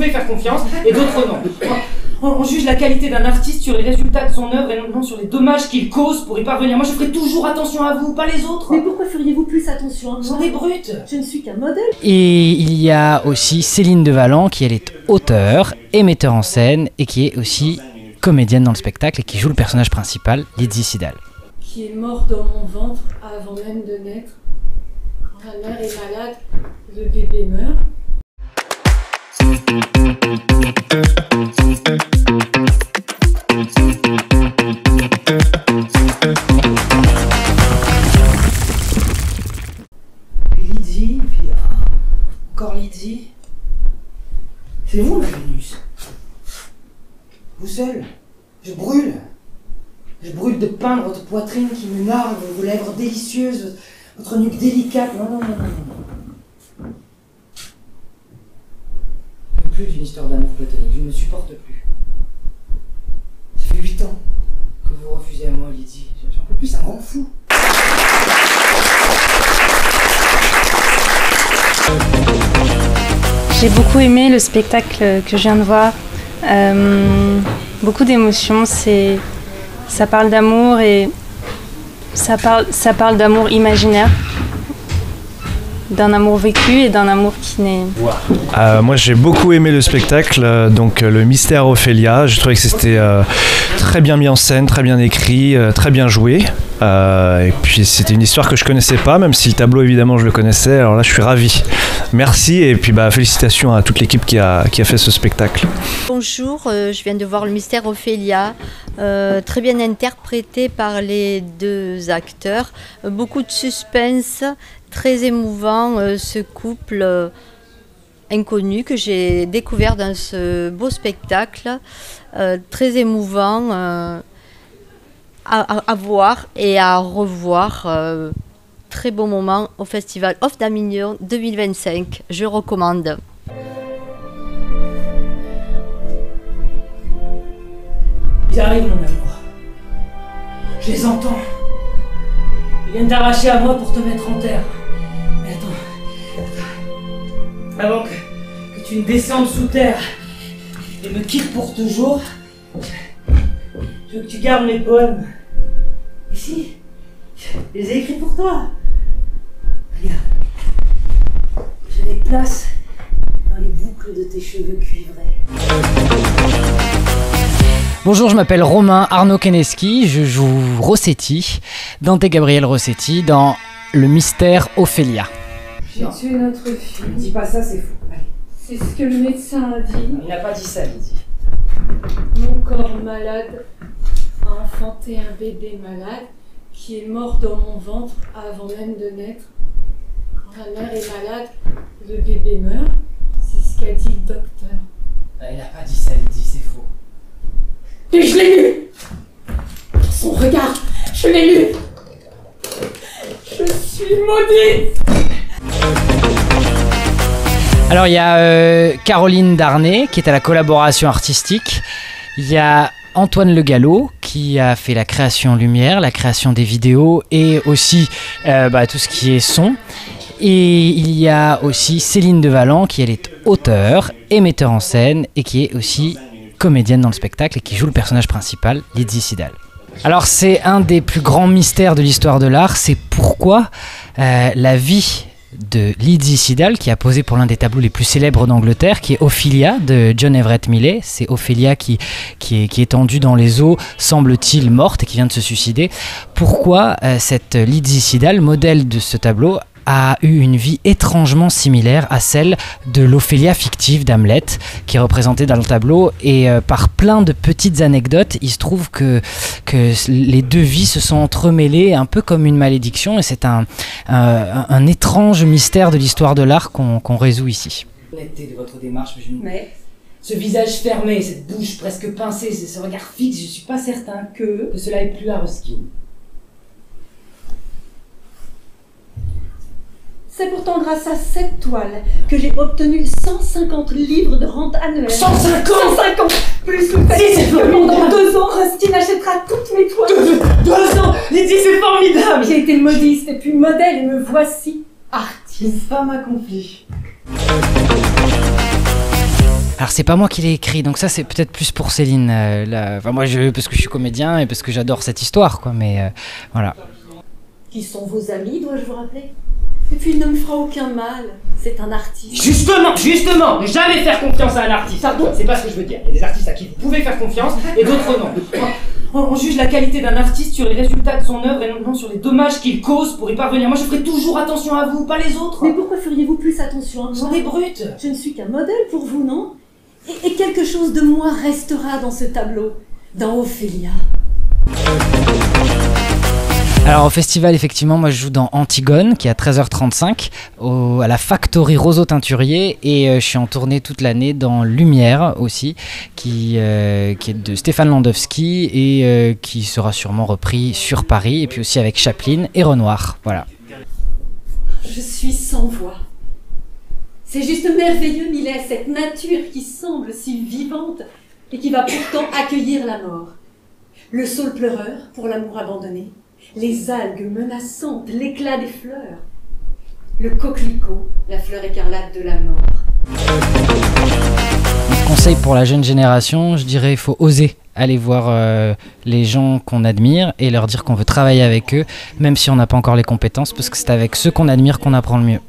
pouvez faire confiance et d'autres non. On juge la qualité d'un artiste sur les résultats de son œuvre et non sur les dommages qu'il cause pour y parvenir. Moi je ferai toujours attention à vous, pas les autres. Mais pourquoi feriez-vous plus attention à moi? Ce sont des brutes. Je ne suis qu'un modèle. Et il y a aussi Céline Devallant qui elle est auteure et metteur en scène et qui est aussi comédienne dans le spectacle et qui joue le personnage principal, Lydie Sidal. Qui est mort dans mon ventre avant même de naître. Quand la mère est malade, le bébé meurt. Lydie, puis encore Lydie. C'est vous ma Vénus. Vous seul. Je brûle. Je brûle de peindre votre poitrine qui me nargue, vos lèvres délicieuses, votre nuque délicate. Non. Plus d'une histoire d'amour platonique, je ne me supporte plus. Ça fait 8 ans que vous refusez à moi, Lydie. J'en peux plus, ça me rend fou. J'ai beaucoup aimé le spectacle que je viens de voir. Beaucoup d'émotions, ça parle d'amour et ça parle d'amour imaginaire, d'un amour vécu et d'un amour qui n'est... Moi j'ai beaucoup aimé le spectacle, donc le mystère Ophélia. Je trouvais que c'était très bien mis en scène, très bien écrit, très bien joué. Et puis c'était une histoire que je connaissais pas, même si le tableau évidemment je le connaissais. Alors là je suis ravi. Merci et puis félicitations à toute l'équipe qui a fait ce spectacle. Bonjour, je viens de voir le mystère Ophélia, très bien interprété par les deux acteurs. Beaucoup de suspense, très émouvant, ce couple inconnu que j'ai découvert dans ce beau spectacle, très émouvant à voir et à revoir. Très beau moment au Festival Off d'Avignon 2025, je recommande. Ils arrivent, mon amour. Je les entends. Ils viennent t'arracher à moi pour te mettre en terre. Mais attends. Avant que tu ne descendes sous terre et me quittes pour toujours, je veux que tu gardes mes poèmes. Ici, je les ai écrits pour toi. Regarde. Je les place dans les boucles de tes cheveux cuivrés. Bonjour, je m'appelle Romain Arnaud Keneski, je joue Rossetti, Dante Gabriel Rossetti dans Le Mystère Ophélia. J'ai tué notre fille. Ne dis pas ça, c'est fou. Allez. C'est ce que le médecin a dit. Il n'a pas dit ça, Lydie. Mon corps malade a enfanté un bébé malade qui est mort dans mon ventre avant même de naître. Quand la mère est malade, le bébé meurt. C'est ce qu'a dit le docteur. Il n'a pas dit ça, Lydie, c'est faux. Et je l'ai lu! Son regard, je l'ai lu! Je suis maudite! Alors il y a Caroline Darnay qui est à la collaboration artistique, il y a Antoine Le Gallo qui a fait la création lumière, la création des vidéos et aussi tout ce qui est son. Et il y a aussi Céline Devallant qui elle est auteure et metteur en scène et qui est aussi comédienne dans le spectacle et qui joue le personnage principal, Lydie Sidal. Alors c'est un des plus grands mystères de l'histoire de l'art, c'est pourquoi la vie de Lydie Sidal, qui a posé pour l'un des tableaux les plus célèbres d'Angleterre, qui est Ophélia de John Everett Millais. C'est Ophélia qui est tendue dans les eaux, semble-t-il morte et qui vient de se suicider. Pourquoi cette Lydie Sidal, modèle de ce tableau, a eu une vie étrangement similaire à celle de l'Ophélia fictive d'Hamlet, qui est représentée dans le tableau, et par plein de petites anecdotes, il se trouve que les deux vies se sont entremêlées un peu comme une malédiction, et c'est un étrange mystère de l'histoire de l'art qu'on résout ici. L'honnêteté de votre démarche, mais ce visage fermé, cette bouche presque pincée, ce regard fixe, je suis pas certain que cela ait plu à Ruskin. C'est pourtant grâce à cette toile que j'ai obtenu 150 livres de rente annuelle. 150 Plus le fait que pendant 2 ans, Ruskin achètera toutes mes toiles. 2 ans Lydie, c'est formidable. J'ai été modiste et puis modèle et me voici artiste. Une femme accomplie. Alors c'est pas moi qui l'ai écrit, donc ça c'est peut-être plus pour Céline. Enfin, moi parce que je suis comédien et parce que j'adore cette histoire, quoi. Mais voilà. Qui sont vos amis, dois-je vous rappeler? Et puis il ne me fera aucun mal. C'est un artiste. Justement, ne jamais faire confiance à un artiste. Pardon? C'est pas ce que je veux dire. Il y a des artistes à qui vous pouvez faire confiance et d'autres non. On juge la qualité d'un artiste sur les résultats de son œuvre et non sur les dommages qu'il cause pour y parvenir. Moi je ferai toujours attention à vous, pas les autres. Mais pourquoi feriez-vous plus attention à moi? J'en ai brutes. Je ne suis qu'un modèle pour vous, non? Et quelque chose de moi restera dans ce tableau, dans Ophélia. Alors au festival, effectivement, moi je joue dans Antigone, qui est à 13h35, à la Factory Roseau Teinturier, et je suis en tournée toute l'année dans Lumière aussi, qui est de Stéphane Landowski, et qui sera sûrement repris sur Paris, et puis aussi avec Chaplin et Renoir, voilà. Je suis sans voix. C'est juste merveilleux, Millet, cette nature qui semble si vivante et qui va pourtant accueillir la mort. Le saule pleureur pour l'amour abandonné, les algues menaçantes, l'éclat des fleurs, le coquelicot, la fleur écarlate de la mort. Conseil pour la jeune génération, je dirais il faut oser aller voir les gens qu'on admire et leur dire qu'on veut travailler avec eux, même si on n'a pas encore les compétences, parce que c'est avec ceux qu'on admire qu'on apprend le mieux.